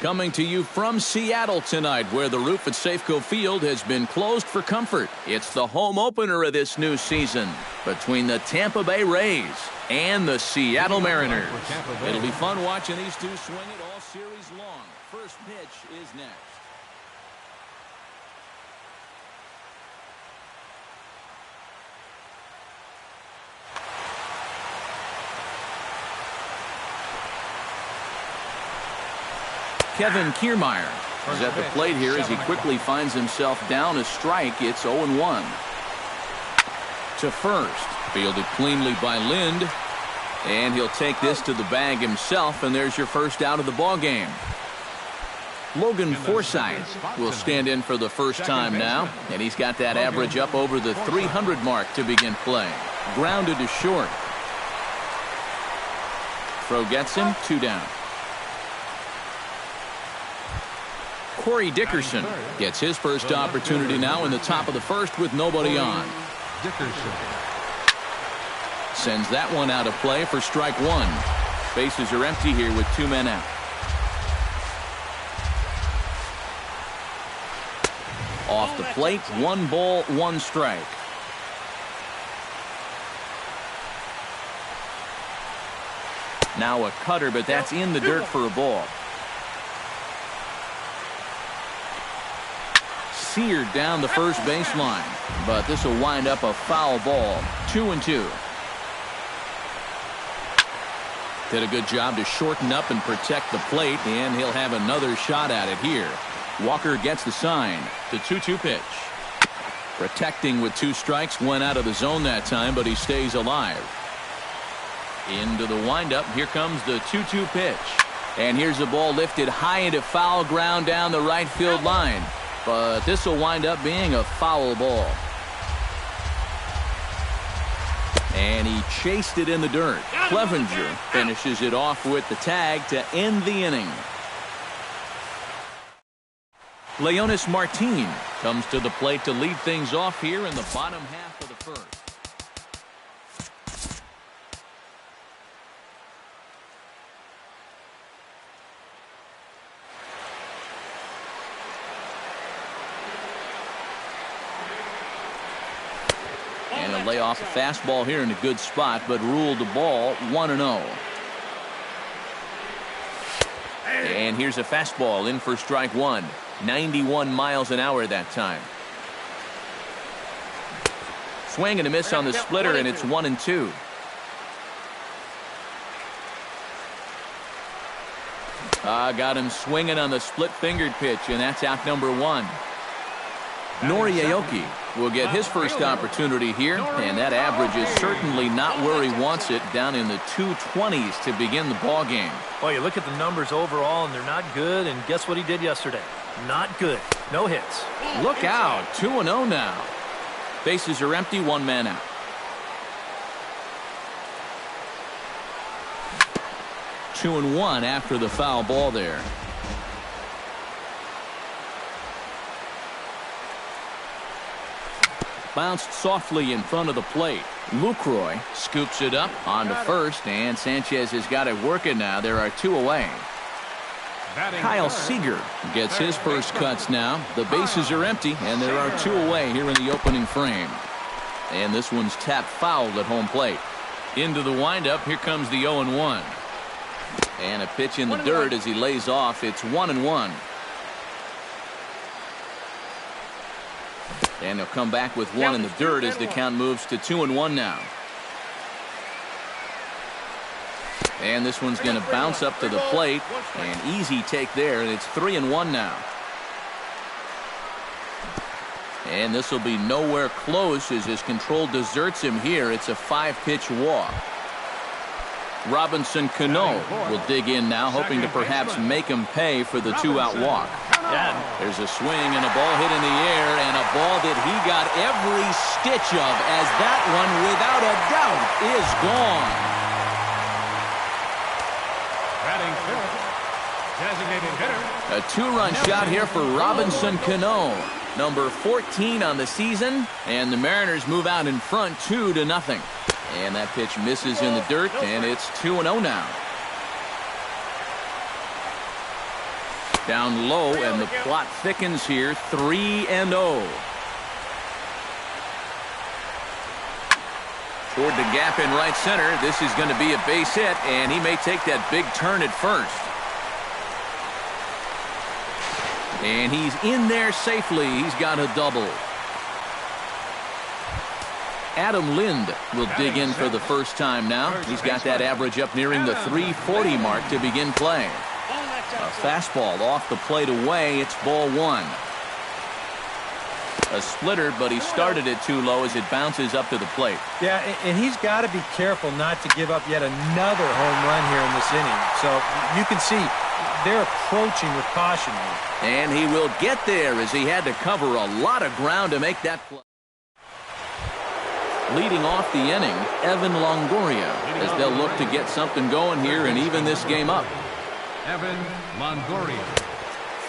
Coming to you from Seattle tonight, where the roof at Safeco Field has been closed for comfort. It's the home opener of this new season between the Tampa Bay Rays and the Seattle Mariners. It'll be fun watching these two swing it all series long. First pitch is next. Kevin Kiermaier is at the plate here as he quickly finds himself down a strike. It's 0-1. To first, fielded cleanly by Lind, and he'll take this to the bag himself, and there's your first out of the ball game. Logan Forsythe will stand in for the first time now, and he's got that average up over the 300 mark to begin play. Grounded to short. Throw gets him, 2 down. Corey Dickerson gets his first opportunity now in the top of the first with nobody on. Sends that one out of play for strike 1. Bases are empty here with 2 men out. Off the plate, 1 ball, 1 strike. Now a cutter, but that's in the dirt for a ball. Seared down the first baseline, but this will wind up a foul ball. 2-2. Did a good job to shorten up and protect the plate, and he'll have another shot at it here. Walker gets the sign. The 2-2 pitch. Protecting with 2 strikes, went out of the zone that time, but he stays alive. Into the windup. Here comes the 2-2 pitch. And here's the ball lifted high into foul ground down the right field line. But this will wind up being a foul ball. And he chased it in the dirt. Clevenger finishes it off with the tag to end the inning. Leonis Martin comes to the plate to lead things off here in the bottom half of the first. And he'll lay off a fastball here in a good spot, but ruled the ball 1-0. And here's a fastball in for strike 1. 91 miles an hour that time. Swing and a miss on the splitter, and it's 1-2. Got him swinging on the split-fingered pitch, and that's out number 1. Nori Aoki will get his first opportunity here, and that average is certainly not where he wants it, down in the 220s to begin the ball game. Well, you look at the numbers overall, and they're not good, and guess what he did yesterday? Not good. No hits. Look out. 2-0 now. Bases are empty, 1 man out. Two and one after the foul ball there. Bounced softly in front of the plate. Lucroy scoops it up onto first, and Sanchez has got it working now. There are 2 away. Kyle Seager gets his first cuts now. The bases are empty, and there are 2 away here in the opening frame. And this one's tapped foul at home plate. Into the windup, here comes the 0-1. And a pitch in the dirt as he lays off. It's 1-1. And he'll come back with 1 in the dirt as the count moves to 2-1 now. And this one's going to bounce up to the plate. An easy take there, and it's 3-1 now. And this will be nowhere close as his control deserts him here. It's a 5-pitch walk. Robinson Cano will dig in now, hoping to perhaps make him pay for the 2-out walk. There's a swing and a ball hit in the air, and a ball that he got every stitch of, as that one, without a doubt, is gone. A 2-run shot here for Robinson Cano, number 14 on the season, and the Mariners move out in front 2-0. And that pitch misses in the dirt, and it's 2-0 now. Down low, and the plot thickens here. 3-0. Toward the gap in right center. This is going to be a base hit, and he may take that big turn at first. And he's in there safely. He's got a double. Adam Lind will dig in for the first time now. He's got that average up nearing the 340 mark to begin play. A fastball off the plate away. It's ball one. A splitter, but he started it too low as it bounces up to the plate. Yeah, and he's got to be careful not to give up yet another home run here in this inning. So you can see they're approaching with caution here. And he will get there as he had to cover a lot of ground to make that play. Leading off the inning, Evan Longoria, as they'll look to get something going here and even this game up. Evan Longoria.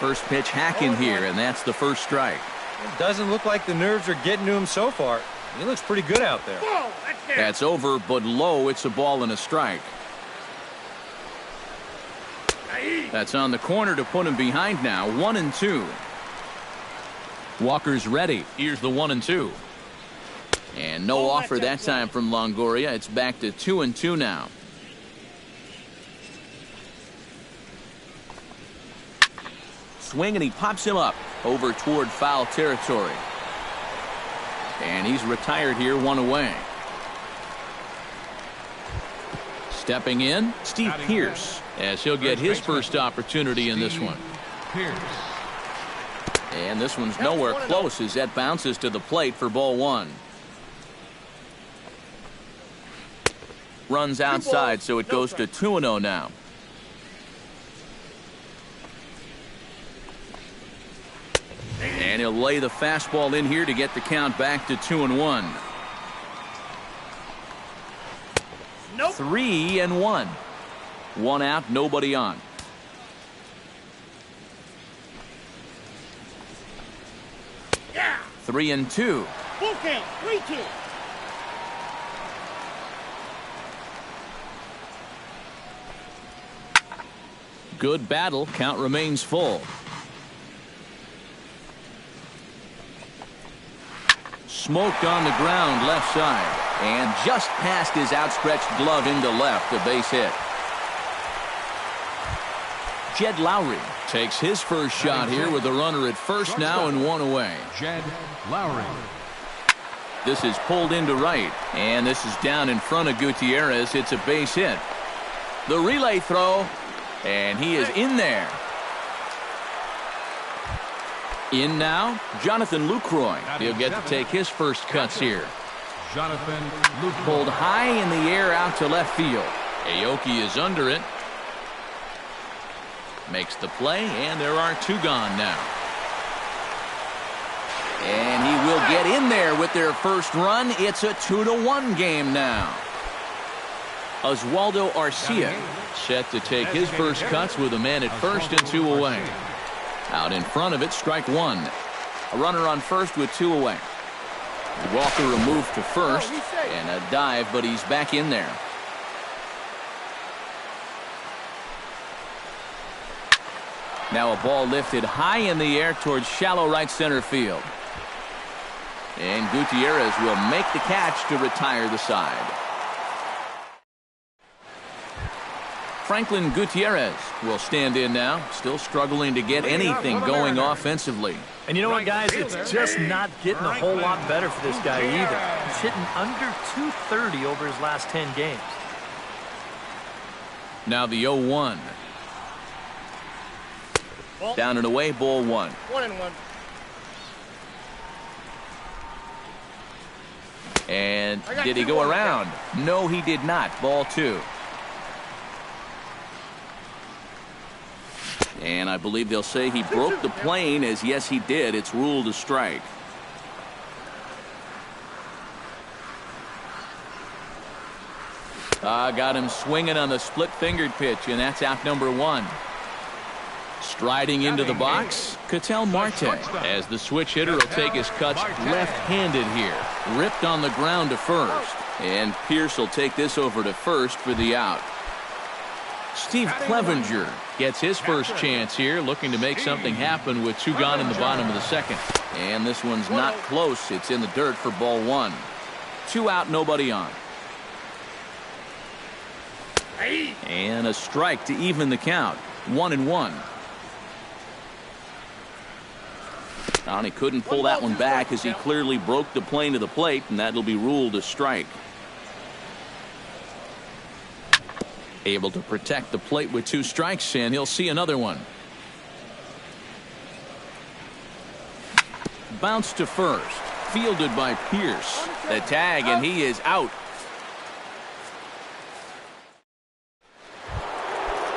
First pitch hacking here, and that's the first strike. It doesn't look like the nerves are getting to him so far. He looks pretty good out there. That's over, but low. It's a ball and a strike. That's on the corner to put him behind now. 1-2. Walker's ready. Here's the 1-2. And no offer that time from Longoria. It's back to 2-2 now. Swing, and he pops him up over toward foul territory. And he's retired here, one away. Stepping in, Steve Pearce, as he'll get his first opportunity in this one. And this one's nowhere close as that bounces to the plate for ball one. Runs outside, so it goes to 2-0 now. And he'll lay the fastball in here to get the count back to 2-1. 3-1. One out, nobody on. Yeah. 3-2. Full count. 3-2. Good battle. Count remains full. Smoked on the ground left side. And just past his outstretched glove into left. A base hit. Jed Lowry takes his first shot here with a runner at first now and one away. Jed Lowry. This is pulled into right. And this is down in front of Gutierrez. It's a base hit. The relay throw. And he is in there. In now, Jonathan Lucroy. He'll get to take his first cuts here. Jonathan Lucroy. Pulled high in the air out to left field. Aoki is under it. Makes the play, and there are two gone now. And he will get in there with their first run. It's a 2-1 game now. Oswaldo Arcia set to take his first cuts with a man at first and two away. Out in front of it, strike one. A runner on first with two away. Walker removed to first and a dive, but he's back in there. Now a ball lifted high in the air towards shallow right center field. And Gutierrez will make the catch to retire the side. Franklin Gutierrez will stand in now, still struggling to get anything going offensively. And you know what, guys? It's just not getting a whole lot better for this guy either. He's hitting under 230 over his last 10 games. Now the 0-1. Down and away, ball one. 1-1. And did he go around? No, he did not. Ball two. And I believe they'll say he broke the plane, as yes, he did. It's ruled a strike. Got him swinging on the split-fingered pitch, and that's out number one. Striding into the box, Ketel Marte, as the switch hitter will take his cuts left-handed here. Ripped on the ground to first. And Pierce will take this over to first for the out. Steve Clevenger gets his first chance here, looking to make something happen with 2 gone in the bottom of the second. And this one's not close. It's in the dirt for ball 1. 2 out, nobody on. And a strike to even the count. 1-1. And he couldn't pull that one back as he clearly broke the plane to the plate, and that'll be ruled a strike. Able to protect the plate with 2 strikes, and he'll see another one. Bounce to first. Fielded by Pierce. The tag, and he is out.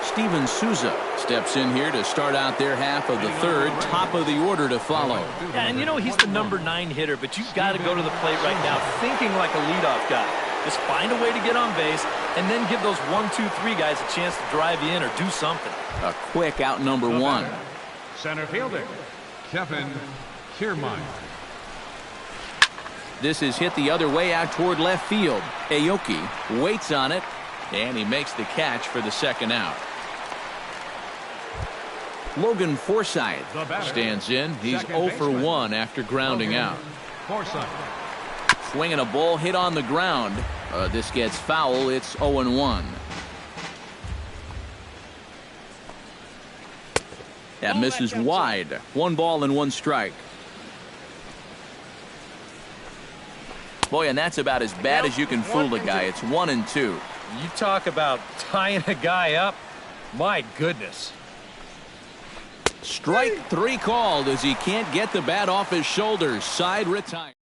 Steven Souza steps in here to start out their half of the third. Top of the order to follow. Yeah, and you know he's the number 9 hitter, but you've got to go to the plate right now thinking like a leadoff guy. Just find a way to get on base and then give those 1, 2, 3 guys a chance to drive you in or do something. A quick out number 1. Center fielder, Kevin Kiermaier. This is hit the other way out toward left field. Aoki waits on it, and he makes the catch for the second out. Logan Forsythe stands in. He's 0 for 1 after grounding out. Forsythe. Swinging a ball hit on the ground. This gets foul. It's 0-1. That misses wide. 1 ball and 1 strike. Boy, and that's about as bad as you can fool a guy. It's 1-2. You talk about tying a guy up. My goodness. Strike 3 called as he can't get the bat off his shoulders. Side retired.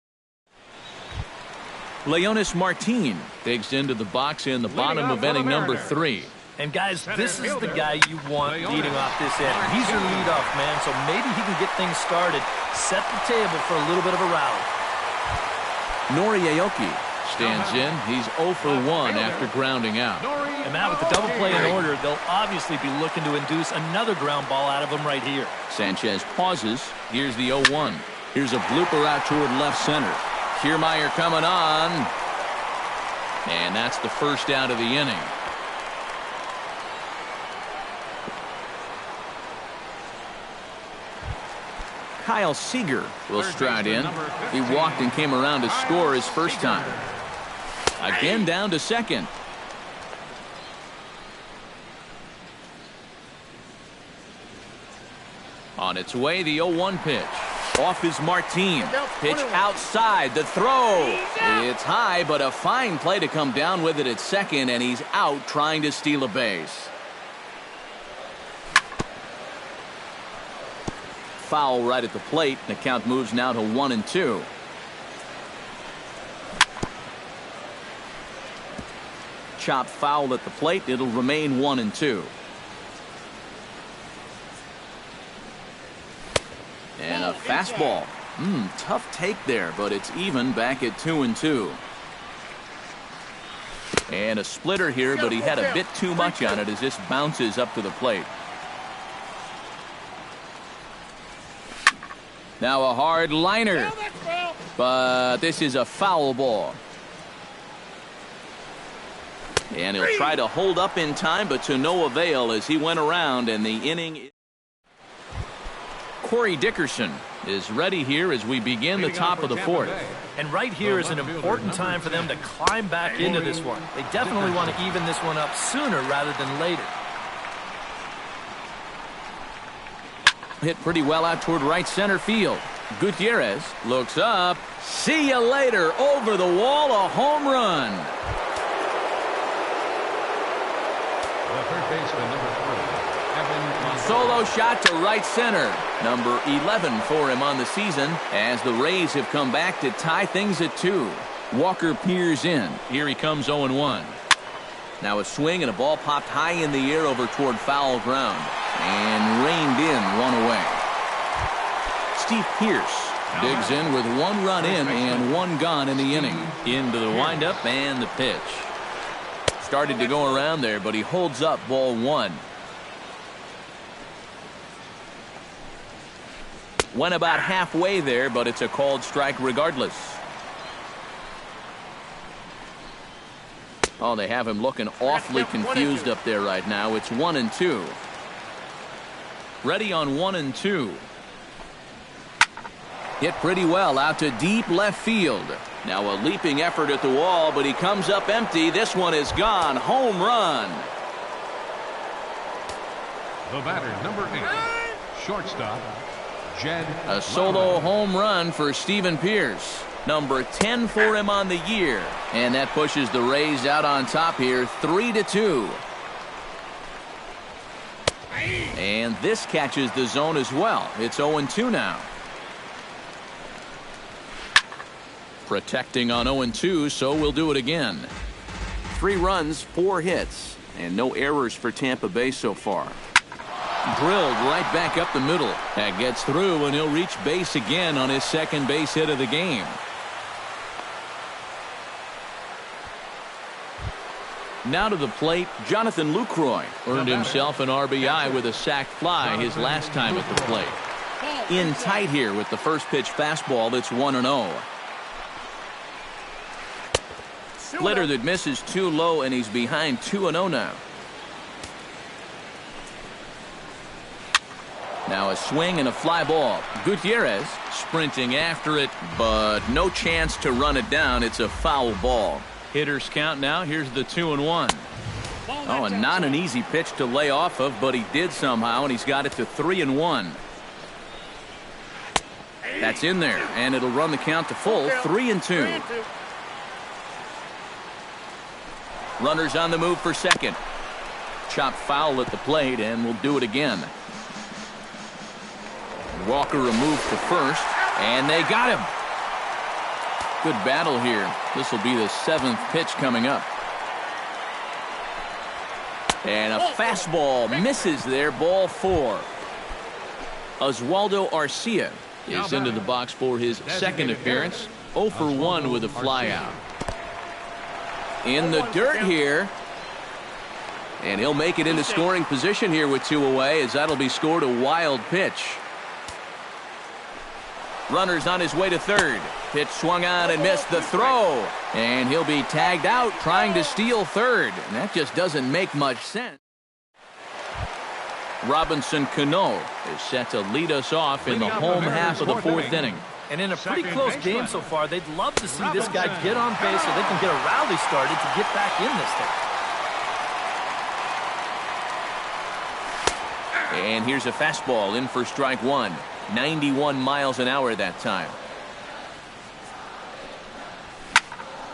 Leonis Martin digs into the box in the bottom of inning number 3. And guys, this is the guy you want leading off this inning. He's your leadoff man, so maybe he can get things started, set the table for a little bit of a rally. Nori Aoki stands in. He's 0 for 1 after grounding out. And Matt, with the double play in order, they'll obviously be looking to induce another ground ball out of him right here. Sanchez pauses. Here's the 0-1. Here's a blooper out toward left center. Kiermaier coming on. And that's the first out of the inning. Kyle Seager will stride in. He walked and came around to score his first time. Again down to second. On its way, the 0-1 pitch. Off is Martin. Pitch outside. The throw. It's high, but a fine play to come down with it at second, and he's out trying to steal a base. Foul right at the plate. The count moves now to 1-2. Chopped foul at the plate. It'll remain 1-2. And a fastball. Tough take there, but it's even back at 2-2. And a splitter here, but he had a bit too much on it as this bounces up to the plate. Now a hard liner. But this is a foul ball. And he'll try to hold up in time, but to no avail as he went around, and the inning. Corey Dickerson is ready here as we begin the top of the fourth. And right here is an important time for them to climb back into this one. They definitely want to even this one up sooner rather than later. Hit pretty well out toward right center field. Gutierrez looks up. See you later. Over the wall, a home run. The third baseman, number 3, Evan. Solo shot to right center. Number 11 for him on the season as the Rays have come back to tie things at 2. Walker peers in. Here he comes 0-1. Now a swing and a ball popped high in the air over toward foul ground and reined in 1 away. Steve Pierce digs in with 1 run in and 1 gone in the inning. Into the windup and the pitch. Started to go around there, but he holds up ball 1. Went about halfway there, but it's a called strike regardless. Oh, they have him looking awfully confused up there right now. It's 1-2. Ready on 1-2. Hit pretty well out to deep left field. Now a leaping effort at the wall, but he comes up empty. This one is gone. Home run. The batter, number 8, shortstop, Jed. A solo home run for Steven Pearce. Number 10 for him on the year. And that pushes the Rays out on top here, 3-2. And this catches the zone as well. It's 0-2 now. Protecting on 0-2, so we'll do it again. 3 runs, 4 hits, and no errors for Tampa Bay so far. Drilled right back up the middle. That gets through, and he'll reach base again on his second base hit of the game. Now to the plate, Jonathan Lucroy earned himself an RBI with a sac fly his last time at the plate. In tight here with the first pitch fastball. It's 1-0. Splitter that misses too low, and he's behind 2-0 now. Now a swing and a fly ball. Gutierrez sprinting after it, but no chance to run it down. It's a foul ball. Hitters count now. Here's the 2-1. Oh, and not an easy pitch to lay off of, but he did somehow, and he's got it to 3-1. That's in there, and it'll run the count to full, 3-2. Runners on the move for second. Chop foul at the plate, and we'll do it again. Walker removed to first, and they got him. Good battle here. This will be the 7th pitch coming up. And a fastball misses there, ball 4. Oswaldo Arcia is into the box for his second appearance. 0 for 1 with a flyout. In the dirt here. And he'll make it into scoring position here with 2 away, as that'll be scored a wild pitch. Runners on his way to third. Pitch swung on and missed the throw. And he'll be tagged out trying to steal third. And that just doesn't make much sense. Robinson Cano is set to lead us off in the home half of the 4th inning. And in a pretty close game so far, they'd love to see this guy get on base so they can get a rally started to get back in this thing. And here's a fastball in for strike 1. 91 miles an hour that time.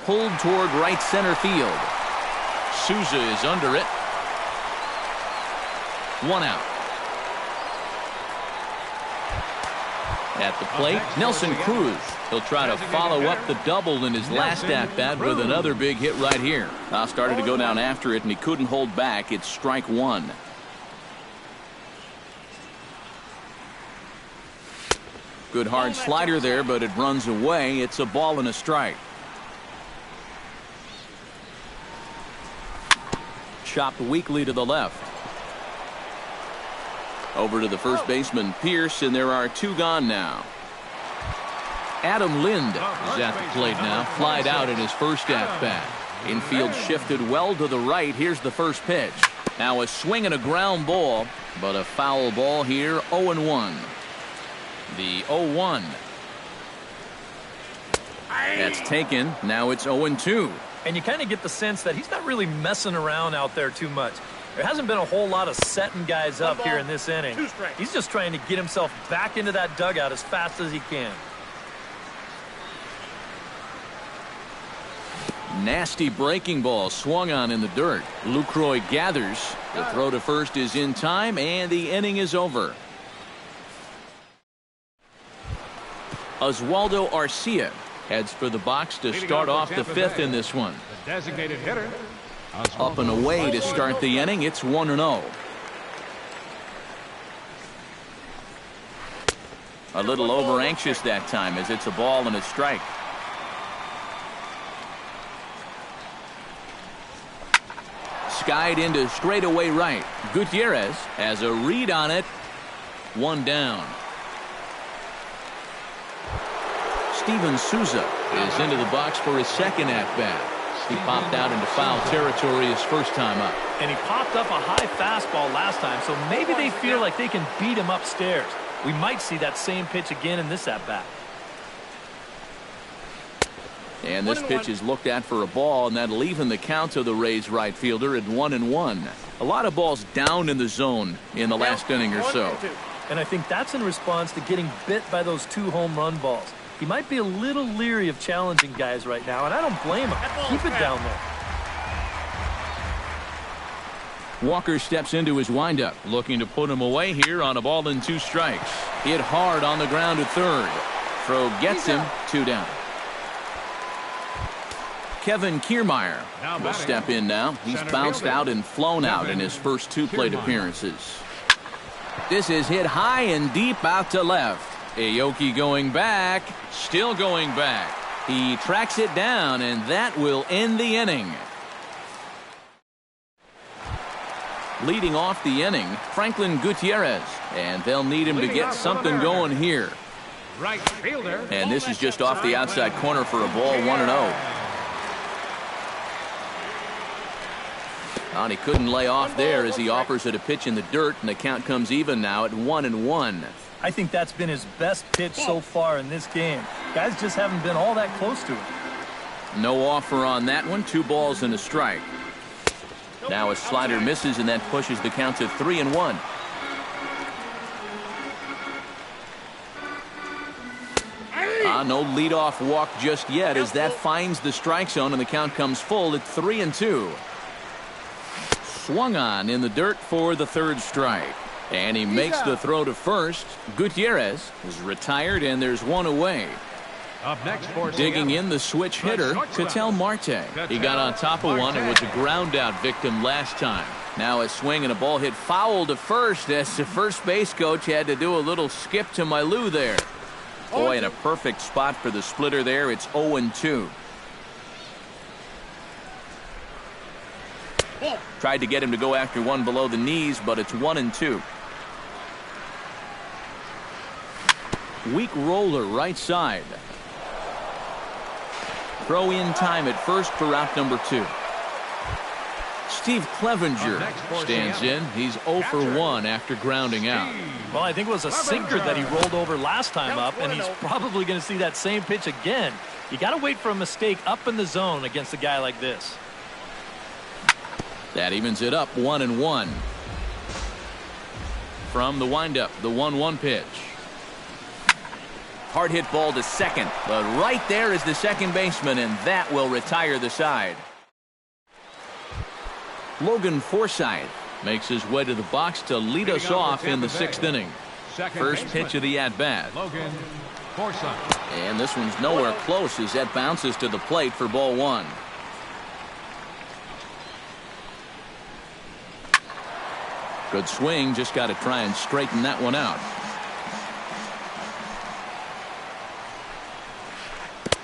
Pulled toward right center field. Souza is under it. 1 out. At the plate, Nelson Cruz. He'll try to follow up the double in his last at-bat with another big hit right here. Started to go down after it, and he couldn't hold back. It's strike 1. Good hard slider there, but it runs away. It's a ball and a strike. Chopped weakly to the left. Over to the first baseman, Pearce, and there are 2 gone now. Adam Lind is at the plate now. Flied out in his first at-bat. Infield shifted well to the right. Here's the first pitch. Now a swing and a ground ball, but a foul ball here, 0-1. The 0-1. That's taken. Now it's 0-2. And you kind of get the sense that he's not really messing around out there too much. There hasn't been a whole lot of setting guys up here in this inning. He's just trying to get himself back into that dugout as fast as he can. Nasty breaking ball swung on in the dirt. Lucroy gathers. The throw to first is in time, and the inning is over. Oswaldo Arcia heads for the box to start off the 5th in this one. The designated hitter. Up and away to start the inning. It's 1-0. A little over anxious that time, as it's a ball and a strike. Skied into straightaway right. Gutierrez has a read on it. 1 down. Steven Souza is into the box for his second at-bat. He popped out into foul territory his first time up. And he popped up a high fastball last time, so maybe they feel like they can beat him upstairs. We might see that same pitch again in this at-bat. And this pitch is looked at for a ball, and that'll even the count to the Rays right fielder at 1-1. A lot of balls down in the zone in the last inning or so. And I think that's in response to getting bit by those 2 home run balls. He might be a little leery of challenging guys right now, and I don't blame him. Keep it down there. Walker steps into his windup, looking to put him away here on a ball and 2 strikes. Hit hard on the ground at third. Throw gets him, 2 down. Kevin Kiermaier will step in now. He's bounced out and flown out in his first 2 plate appearances. This is hit high and deep out to left. Aoki going back, still going back. He tracks it down, and that will end the inning. Leading off the inning, Franklin Gutierrez, and they'll need him to get something going here. Right fielder. And this is just off the outside corner for a ball, 1-0. And he couldn't lay off there as he offers it a pitch in the dirt, and the count comes even now at 1-1. I think that's been his best pitch so far in this game. Guys just haven't been all that close to it. No offer on that one. 2 balls and a strike. Now a slider misses, and that pushes the count to 3-1. No leadoff walk just yet as that finds the strike zone, and the count comes full at 3-2. Swung on in the dirt for the 3rd strike. And he makes the throw to first. Gutierrez is retired, and there's 1 away. Up next for Digging in the switch hitter, Ketel Marte. He got on top of one and was a ground out victim last time. Now a swing and a ball hit foul to first as the first base coach had to do a little skip to Mailou there. Boy, in a perfect spot for the splitter there. It's 0-2. Tried to get him to go after one below the knees, but it's 1-2. Weak roller right side. Throw in time at first for out number 2. Steve Clevenger stands in. He's 0 for 1 after grounding out. Well, I think it was a sinker that he rolled over last time up, and he's probably going to see that same pitch again. You got to wait for a mistake up in the zone against a guy like this. That evens it up 1-1. From the windup, the 1-1 pitch. Hard hit ball to second, but right there is the second baseman, and that will retire the side. Logan Forsythe makes his way to the box to lead us off in the 6th inning. First pitch of the at-bat. Logan Forsythe. And this one's nowhere close as that bounces to the plate for ball 1. Good swing, just got to try and straighten that one out.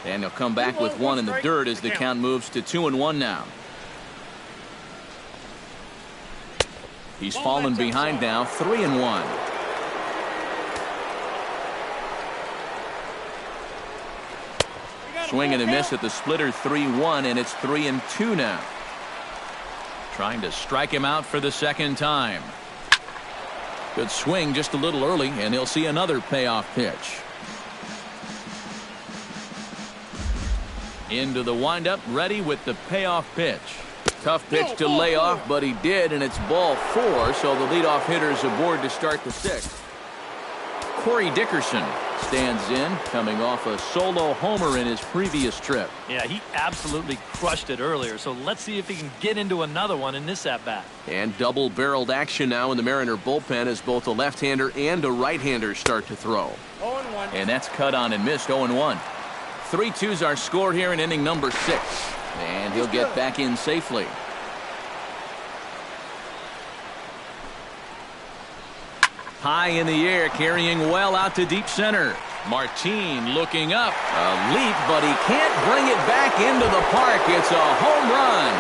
And he'll come back with 1 in the dirt as the count moves to 2-1 now. He's fallen behind now, 3-1. Swing and a miss at the splitter, 3-1, and it's 3-2 now. Trying to strike him out for the 2nd time. Good swing just a little early, and he'll see another payoff pitch. Into the windup, ready with the payoff pitch. Tough pitch to lay off, but he did, and it's ball 4, so the leadoff hitter is aboard to start the 6th. Corey Dickerson stands in, coming off a solo homer in his previous trip. Yeah, he absolutely crushed it earlier, so let's see if he can get into another one in this at-bat. And double-barreled action now in the Mariner bullpen as both a left-hander and a right-hander start to throw. 0-1. And that's cut on and missed, 0-1. 3-2's our score here in inning number 6. And he'll get back in safely. High in the air, carrying well out to deep center. Martin looking up. A leap, but he can't bring it back into the park. It's a home run.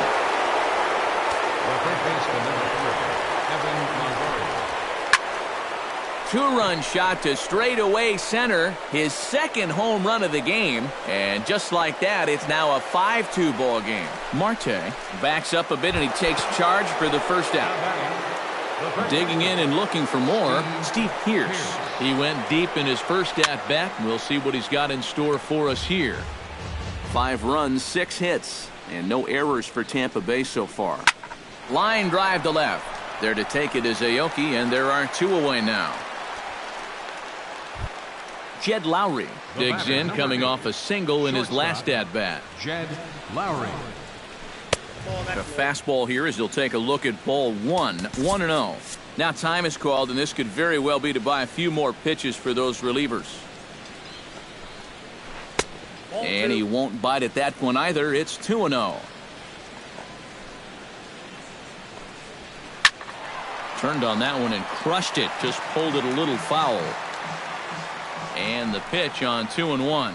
The third baseman, number 3, Evan Longoria. two-run shot to straightaway center, his second home run of the game. And just like that, it's now a 5-2 ball game. Marte backs up a bit, and he takes charge for the first out. Digging in and looking for more, Steve Pearce. He went deep in his first at-bat. We'll see what he's got in store for us here. 5 runs, 6 hits, and no errors for Tampa Bay so far. Line drive to left. There to take it is Aoki, and there are 2 away now. Jed Lowry digs in, coming off a single in his last at-bat. Jed Lowry. A fastball here as he'll take a look at ball 1, 1-0. Now time is called, and this could very well be to buy a few more pitches for those relievers. And he won't bite at that one either. It's 2-0. Turned on that one and crushed it. Just pulled it a little foul. And the pitch on 2-1.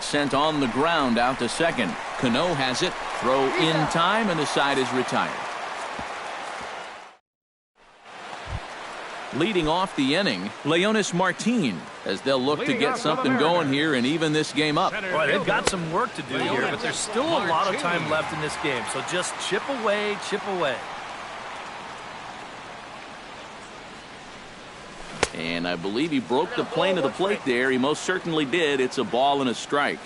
Sent on the ground out to second. Cano has it. Throw in time, and the side is retired. Leading off the inning, Leonis Martin, as they'll look to get something going here and even this game up. Boy, they've got some work to do here, but there's still a lot of time left in this game. So just chip away, chip away. And I believe he broke the plane of the plate there. He most certainly did. It's a ball and a strike.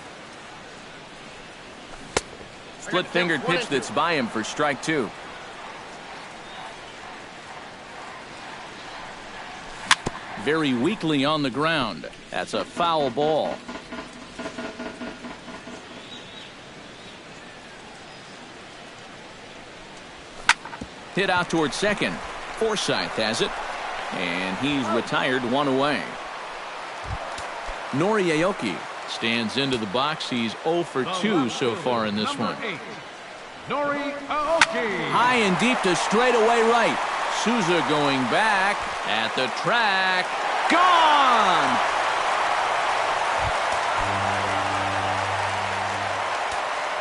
Split-fingered pitch that's by him for strike 2. Very weakly on the ground. That's a foul ball. Hit out towards second. Forsythe has it. And he's retired, 1 away. Nori Aoki stands into the box. He's 0 for 2 so far in this one. Nori Aoki. High and deep to straightaway right. Souza going back at the track. Gone!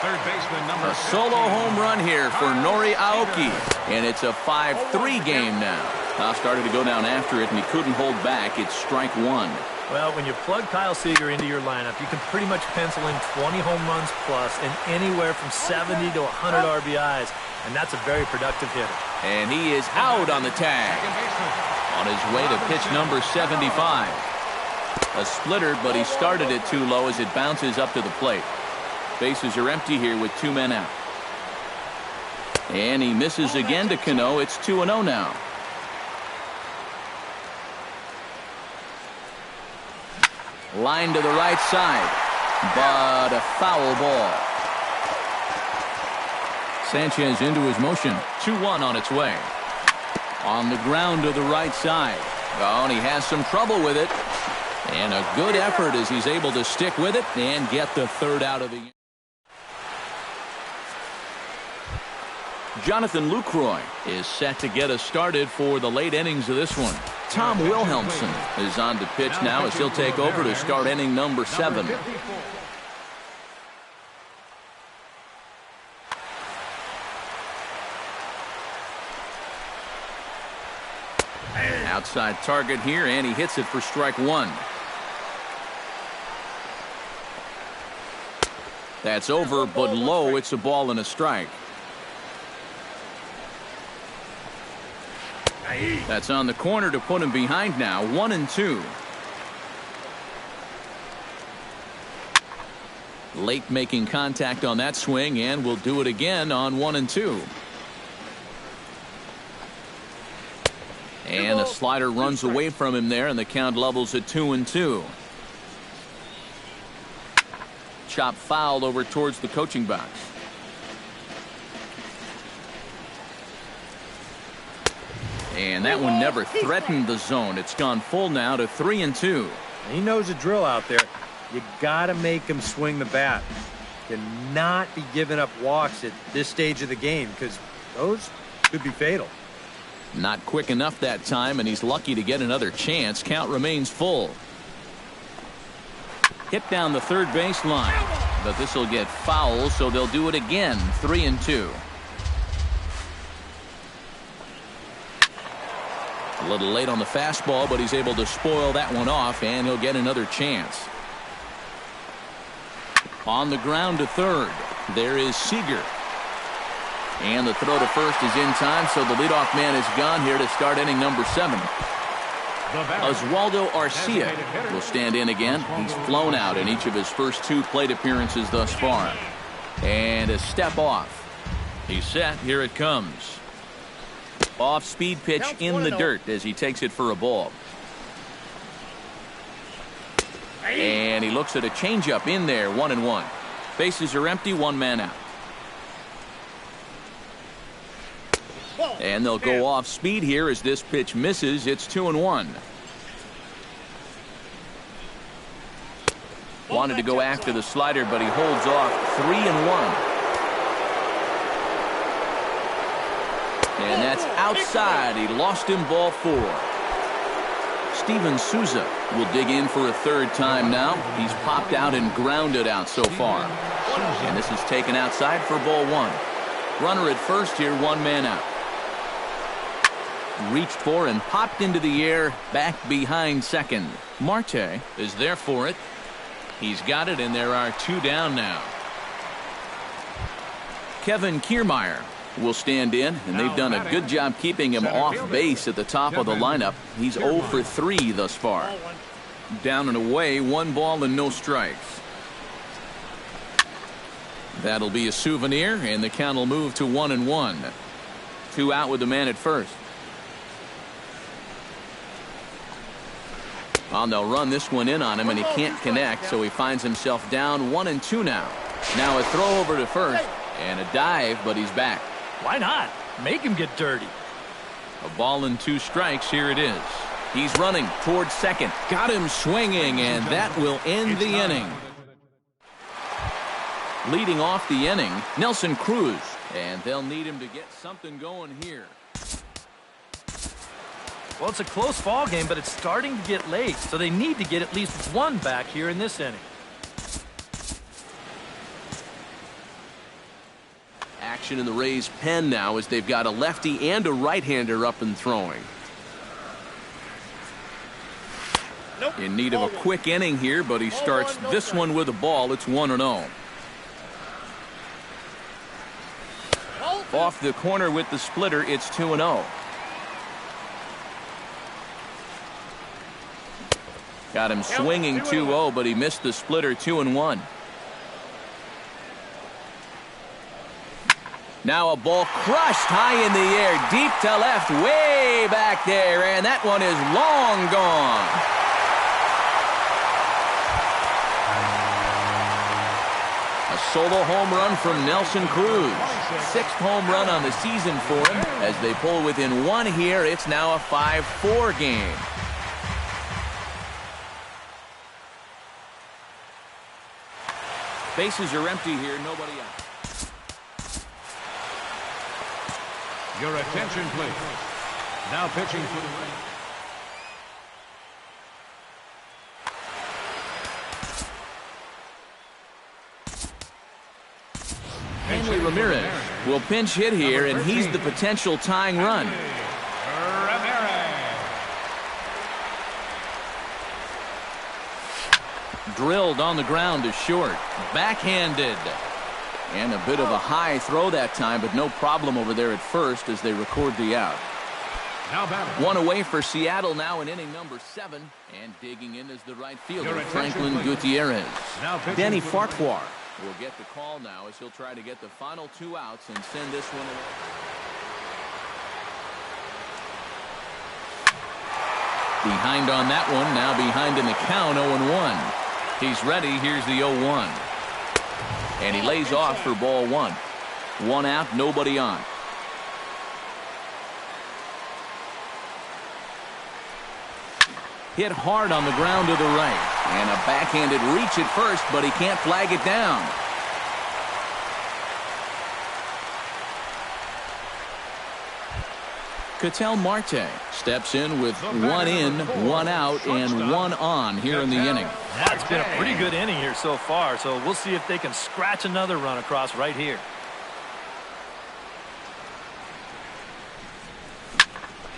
Third baseman number A solo home run here for Nori Aoki. And it's a 5-3 game now. Kyle started to go down after it, and he couldn't hold back. It's strike 1. Well, when you plug Kyle Seager into your lineup, you can pretty much pencil in 20 home runs plus and anywhere from 70 to 100 RBIs, and that's a very productive hitter. And he is out on the tag. On his way to pitch number 75. A splitter, but he started it too low as it bounces up to the plate. Bases are empty here with 2 men out. And he misses again to Cano. It's 2-0 now. Line to the right side, but a foul ball. Sanchez into his motion. 2-1 on its way. On the ground to the right side. Oh, and he has some trouble with it. And a good effort as he's able to stick with it and get the third out of the inning. Jonathan Lucroy is set to get us started for the late innings of this one. Tom Wilhelmsen is on to pitch now as he'll take over to start inning number 7. Outside target here, and he hits it for strike 1. That's over, but low. It's a ball and a strike. That's on the corner to put him behind now. 1-2. Late making contact on that swing, and will do it again on 1-2. And a slider runs away from him there, and the count levels at 2-2. Chop fouled over towards the coaching box. And that one never threatened the zone. It's gone full now to 3-2. He knows the drill out there. You got to make him swing the bat. Cannot be giving up walks at this stage of the game because those could be fatal. Not quick enough that time, and he's lucky to get another chance. Count remains full. Hit down the third baseline, but this will get foul, so they'll do it again. 3-2. A little late on the fastball, but he's able to spoil that one off, and he'll get another chance. On the ground to third, there is Seager. And the throw to first is in time, so the leadoff man is gone here to start inning number 7. Oswaldo Arcia will stand in again. He's flown out in each of his first 2 plate appearances thus far. And a step off. He's set. Here it comes. Off-speed pitch in the dirt as he takes it for a ball. And he looks at a changeup in there, 1-1. Bases are empty, 1 man out. And they'll go off speed here as this pitch misses. It's 2-1. Wanted to go after the slider, but he holds off. 3-1. And that's outside. He lost him, ball 4. Steven Souza will dig in for a 3rd time now. He's popped out and grounded out so far. And this is taken outside for ball 1. Runner at first here, 1 man out. Reached for and popped into the air, back behind second. Marte is there for it. He's got it, and there are 2 down now. Kevin Kiermaier will stand in, and they've done a good job keeping him off base at the top of the lineup. He's 0 for 3 thus far. Down and away, 1 ball and no strikes. That'll be a souvenir, and the count will move to 1-1. 2 out with the man at first. Well, they'll run this one in on him, and he can't connect, so he finds himself down 1-2 now. Now a throw over to first, and a dive, but he's back. Why not? Make him get dirty. A ball and 2 strikes. Here it is. He's running towards second. Got him swinging, and that will end the inning. Leading off the inning, Nelson Cruz. And they'll need him to get something going here. Well, it's a close ball game, but it's starting to get late, so they need to get at least 1 back here in this inning. Action in the Rays' pen now as they've got a lefty and a right-hander up and throwing. In need of a quick inning here, but he starts this one with a ball. It's 1-0. Off the corner with the splitter, it's 2-0. Got him swinging 2-0, but he missed the splitter. 2-1. Now a ball crushed high in the air, deep to left, way back there, and that one is long gone. A solo home run from Nelson Cruz. 6th home run on the season for him. As they pull within 1 here, it's now a 5-4 game. Bases are empty here, nobody out. Your attention, please. Now pitching for the Rays. Hanley Ramirez will pinch hit here, and he's the potential tying run. Drilled on the ground to short. Backhanded. And a bit of a high throw that time, but no problem over there at first as they record the out. 1 away for Seattle now in inning number 7. And digging in is the right fielder, Franklin Gutierrez. Danny Farquhar will get the call now as he'll try to get the final 2 outs and send this one away. Behind on that one, now behind in the count, 0-1. He's ready. Here's the 0-1. And he lays off for ball 1. 1 out, nobody on. Hit hard on the ground to the right. And a backhanded reach at first, but he can't flag it down. Ketel Marte steps in with 1 in, 1 out, and 1 on here in the inning. That's been a pretty good inning here so far, so we'll see if they can scratch another run across right here.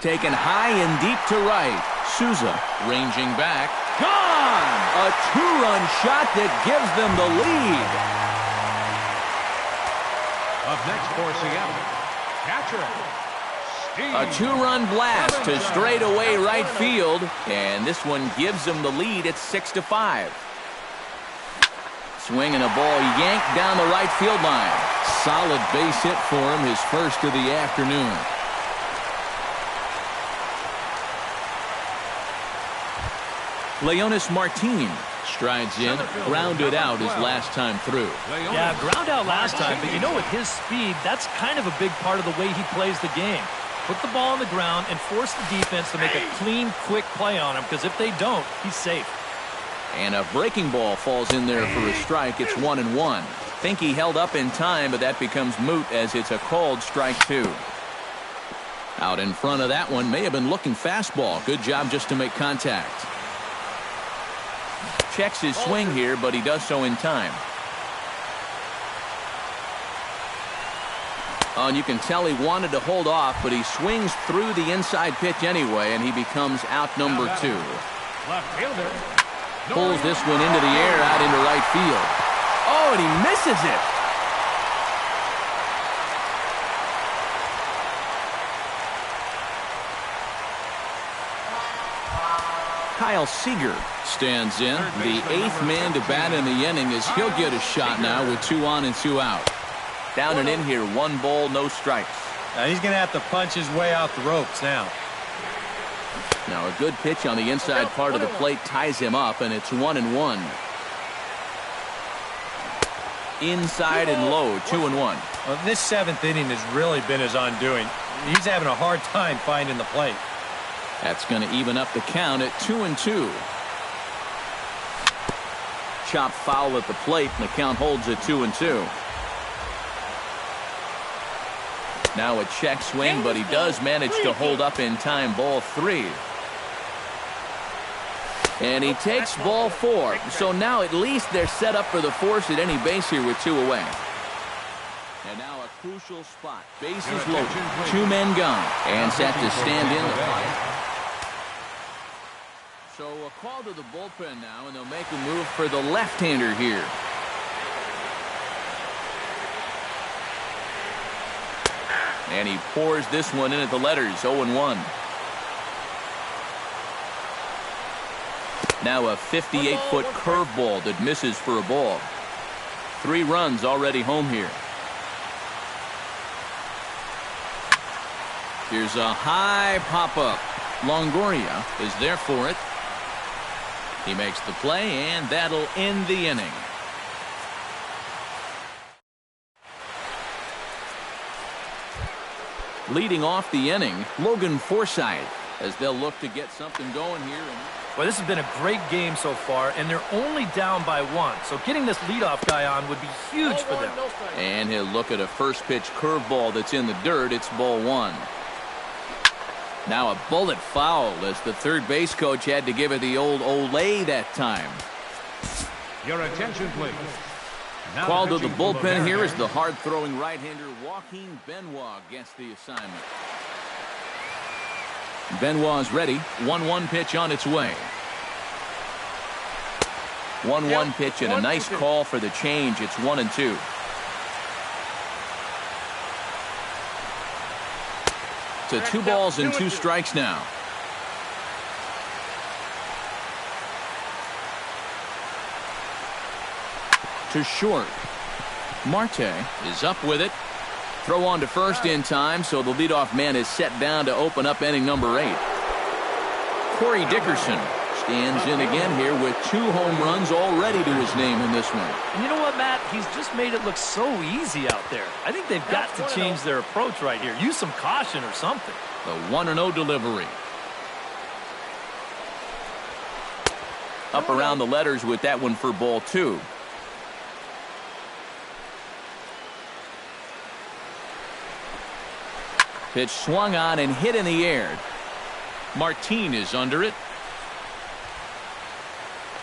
Taken high and deep to right. Souza ranging back. Gone! A two-run shot that gives them the lead. Up next for Seattle, catcher, Steve. A two-run blast to straightaway right field, and this one gives them the lead at 6-5. Swinging a ball yanked down the right field line. Solid base hit for him, his first of the afternoon. Leonis Martin strides in, grounded out his last time through. Yeah, ground out last time, but you know, with his speed, that's kind of a big part of the way he plays the game. Put the ball on the ground and force the defense to make a clean, quick play on him, because if they don't, he's safe. And a breaking ball falls in there for a strike. It's 1-1. Think he held up in time, but that becomes moot as it's a called strike two. Out in front of that one may have been looking fastball. Good job just to make contact. Checks his swing here, but he does so in time. Oh, and you can tell he wanted to hold off, but he swings through the inside pitch anyway, and he becomes out number two. Left fielder. Pulls this one into the air out into right field. Oh, and he misses it. Kyle Seager stands in. The eighth man to bat in the inning as he'll get a shot now with 2 on and 2 out. Down and in here, 1 ball, no strikes. Now he's going to have to punch his way out the ropes now. Now a good pitch on the inside part of the plate ties him up, and it's 1-1. Inside and low, 2-1. Well, this 7th inning has really been his undoing. He's having a hard time finding the plate. That's going to even up the count at 2-2. Chop foul at the plate, and the count holds at 2-2. Now a check swing, but he does manage to hold up in time. Ball 3. And he takes ball 4. So now at least they're set up for the force at any base here with 2 away. And now a crucial spot. Bases loaded. 2 men gone. And set to stand in the fight. So a call to the bullpen now, and they'll make a move for the left-hander here. And he pours this one in at the letters, 0-1. Now a 58-foot curveball that misses for a ball. 3 runs already home here. Here's a high pop-up. Longoria is there for it. He makes the play, and that'll end the inning. Leading off the inning, Logan Forsythe, as they'll look to get something going here. Well, this has been a great game so far, and they're only down by 1. So getting this leadoff guy on would be huge for them. And he'll look at a first pitch curveball that's in the dirt. It's ball 1. Now a bullet foul as the third base coach had to give it the old Olay that time. Your attention, please. Called to the bullpen here is the hard-throwing right-hander Joaquin Benoit gets the assignment. Benoit's ready. 1-1 pitch on its way. 1-1 pitch and a nice call for the change. It's 1-2. To 2 balls and 2 strikes now. To short. Marte is up with it. Throw on to first in time, so the leadoff man is set down to open up inning number 8. Corey Dickerson stands in again here with 2 home runs already to his name in this one. And you know what, Matt? He's just made it look so easy out there. I think they've got to change their approach right here. Use some caution or something. The 1-0 delivery. Up around the letters with that one for ball 2. Pitch swung on and hit in the air. Martin is under it.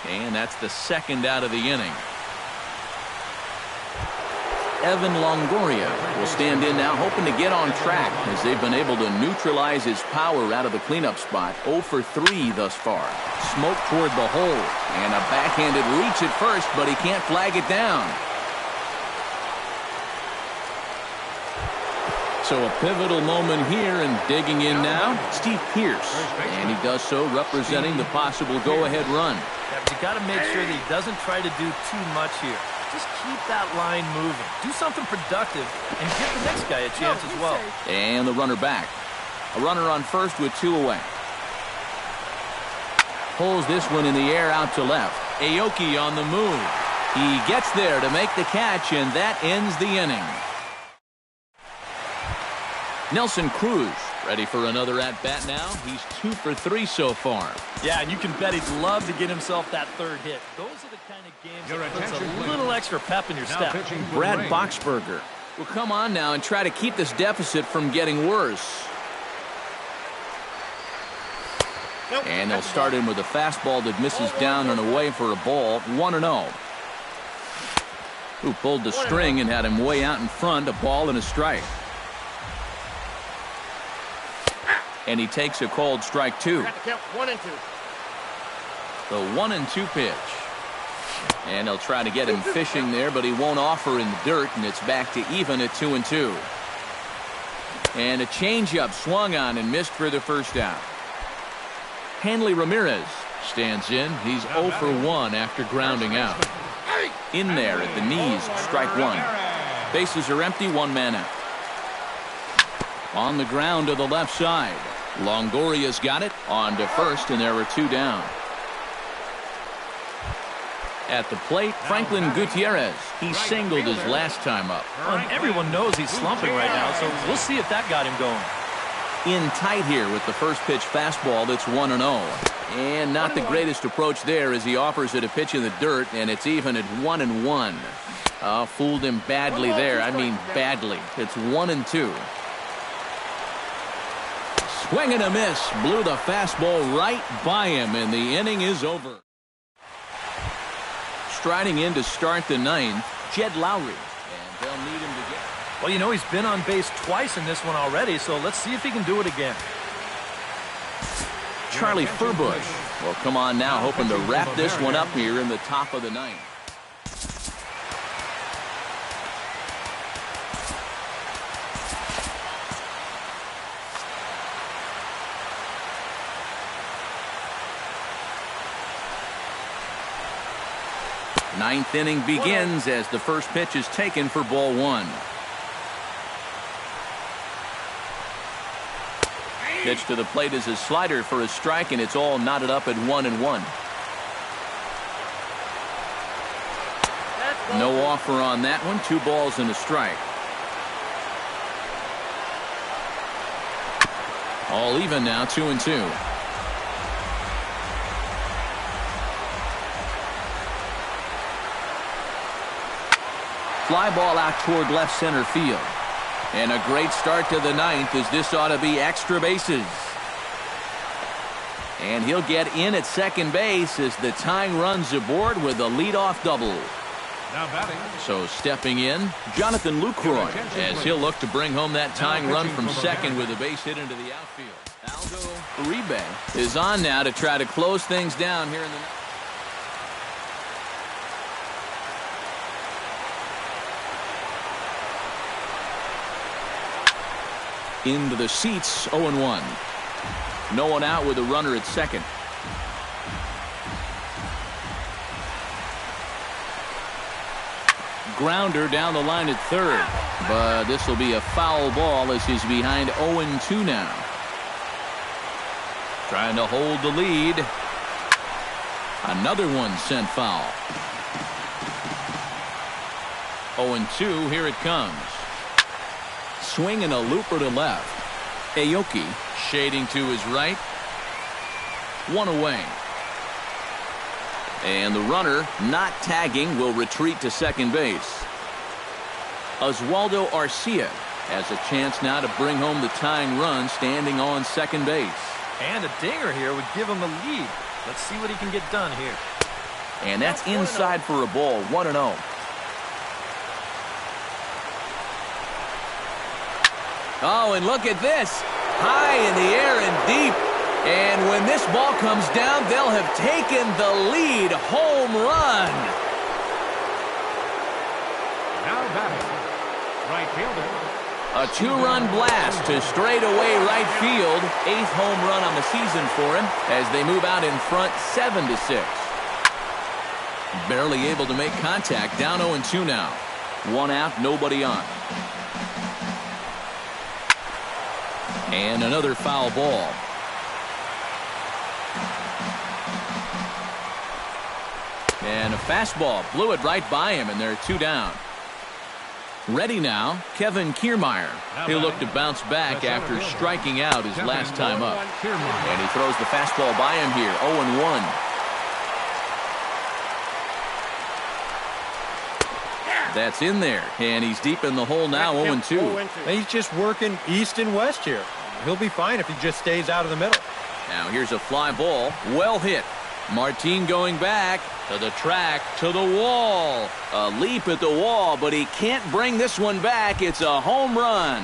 And that's the second out of the inning. Evan Longoria will stand in now, hoping to get on track as they've been able to neutralize his power out of the cleanup spot. 0 for 3 thus far. Smoke toward the hole, and a backhanded reach at first, but he can't flag it down. So a pivotal moment here, and digging in now, Steve Pierce. And he does so representing the possible go-ahead run. Yeah, but you got to make sure that he doesn't try to do too much here. Just keep that line moving. Do something productive and give the next guy a chance as well. And the runner back. A runner on first with 2 away. Pulls this one in the air out to left. Aoki on the move. He gets there to make the catch, and that ends the inning. Nelson Cruz ready for another at-bat now. He's 2 for 3 so far. Yeah, and you can bet he'd love to get himself that third hit. Those are the kind of games that puts a little extra pep in your step. Brad Boxberger will come on now and try to keep this deficit from getting worse. And they'll start in with a fastball that misses down and away for a ball. 1-0. Who pulled the string and had him way out in front. A ball and a strike. And he takes a called strike 2. Got to count 1 and 2. The 1-2 pitch. And they'll try to get him fishing there, but he won't offer in the dirt, and it's back to even at 2-2. And a changeup swung on and missed for the first out. Hanley Ramirez stands in. He's 0 for 1 after grounding out. In there at the knees, strike 1. Bases are empty, 1 man out. On the ground to the left side. Longoria's got it on to first, and there are 2 down. At the plate, Franklin Gutierrez. He singled his last time up. Well, and everyone knows he's slumping right now, so we'll see if that got him going. In tight here with the first pitch fastball. That's 1-0. And not the greatest approach there as he offers it a pitch in the dirt, and it's even at 1-1. Fooled him badly there. I mean badly. It's 1-2. Swing and a miss. Blew the fastball right by him, and the inning is over. Striding in to start the 9th, Jed Lowry. And they'll need him to get. Well, you know, he's been on base twice in this one already, so let's see if he can do it again. Charlie Furbush will come on now, hoping to wrap this one up here in the top of the 9th. Ninth inning begins as the first pitch is taken for ball 1. Pitch to the plate is a slider for a strike, and it's all knotted up at 1-1. No offer on that one. 2 balls and a strike. All even now, 2-2. Fly ball out toward left center field. And a great start to the 9th, as this ought to be extra bases. And he'll get in at second base as the tying run's aboard with a leadoff double. Now batting. So stepping in, Jonathan Lucroy, as he'll look to bring home that tying run from second with a base hit into the outfield. Aldo Uribe is on now to try to close things down here in the 9th. Into the seats, 0-1. No one out with a runner at second. Grounder down the line at third. But this will be a foul ball as he's behind 0-2 now. Trying to hold the lead. Another one sent foul. 0-2, here it comes. Swing and a looper to left. Aoki shading to his right. 1 away. And the runner, not tagging, will retreat to second base. Oswaldo Arcia has a chance now to bring home the tying run, standing on second base. And a dinger here would give him the lead. Let's see what he can get done here. And that's inside for a ball. 1-0. Oh, and look at this. High in the air and deep. And when this ball comes down, they'll have taken the lead. Home run. Now batting, right fielder. A two-run blast to straightaway right field. 8th home run on the season for him as they move out in front 7-6. Barely able to make contact. Down 0-2 now. 1 out, nobody on. And another foul ball. And a fastball blew it right by him, and they're 2 down. Ready now, Kevin Kiermaier. He'll look to bounce back after striking out his last time up. And he throws the fastball by him here, 0-1. That's in there, and he's deep in the hole now, 0-2. He's just working east and west here. He'll be fine if he just stays out of the middle. Now here's a fly ball, well hit. Martin going back to the track, to the wall. A leap at the wall, but he can't bring this one back. It's a home run.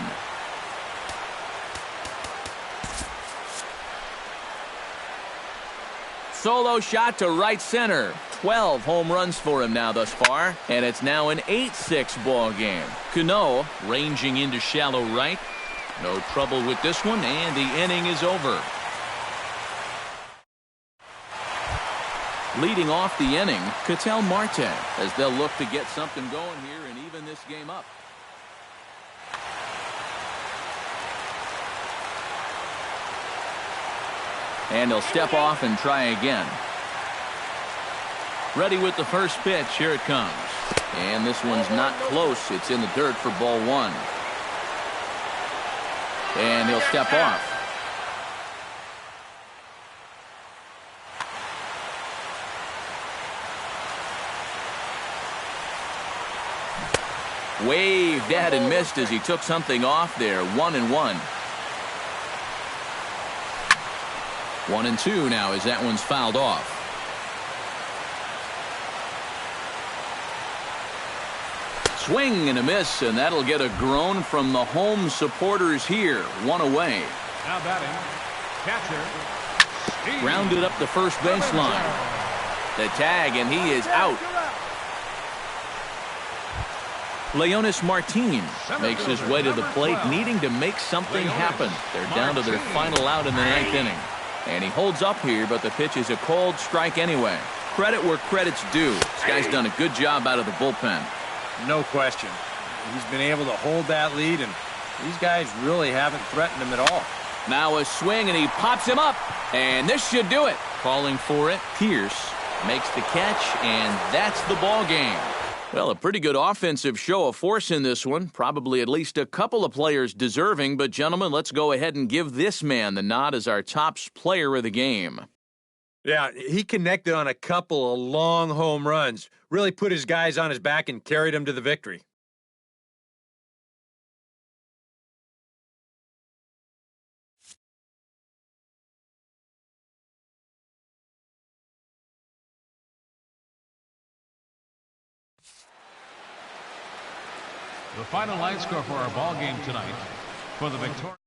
Solo shot to right center. 12 home runs for him now thus far, and it's now an 8-6 ball game. Cano ranging into shallow right. No trouble with this one, and the inning is over. Leading off the inning, Ketel Marte, as they'll look to get something going here and even this game up. And he'll step off and try again. Ready with the first pitch. Here it comes. And this one's not close. It's in the dirt for ball 1. And he'll step off. Waved at and missed as he took something off there. 1-1. 1-2 now as that one's fouled off. Swing and a miss, and that'll get a groan from the home supporters here. 1 away. Now batting, catcher. Grounded up the first baseline. The tag, and he is out. Leonis Martin makes his way to the plate, needing to make something happen. They're down to their final out in the 9th inning. And he holds up here, but the pitch is a cold strike anyway. Credit where credit's due. This guy's done a good job out of the bullpen. No question. He's been able to hold that lead, and these guys really haven't threatened him at all. Now a swing, and he pops him up. And this should do it. Calling for it, Pierce makes the catch, and that's the ball game. Well, a pretty good offensive show of force in this one. Probably at least a couple of players deserving. But, gentlemen, let's go ahead and give this man the nod as our top player of the game. Yeah, he connected on a couple of long home runs. Really put his guys on his back and carried them to the victory. The final line score for our ball game tonight for the victoria.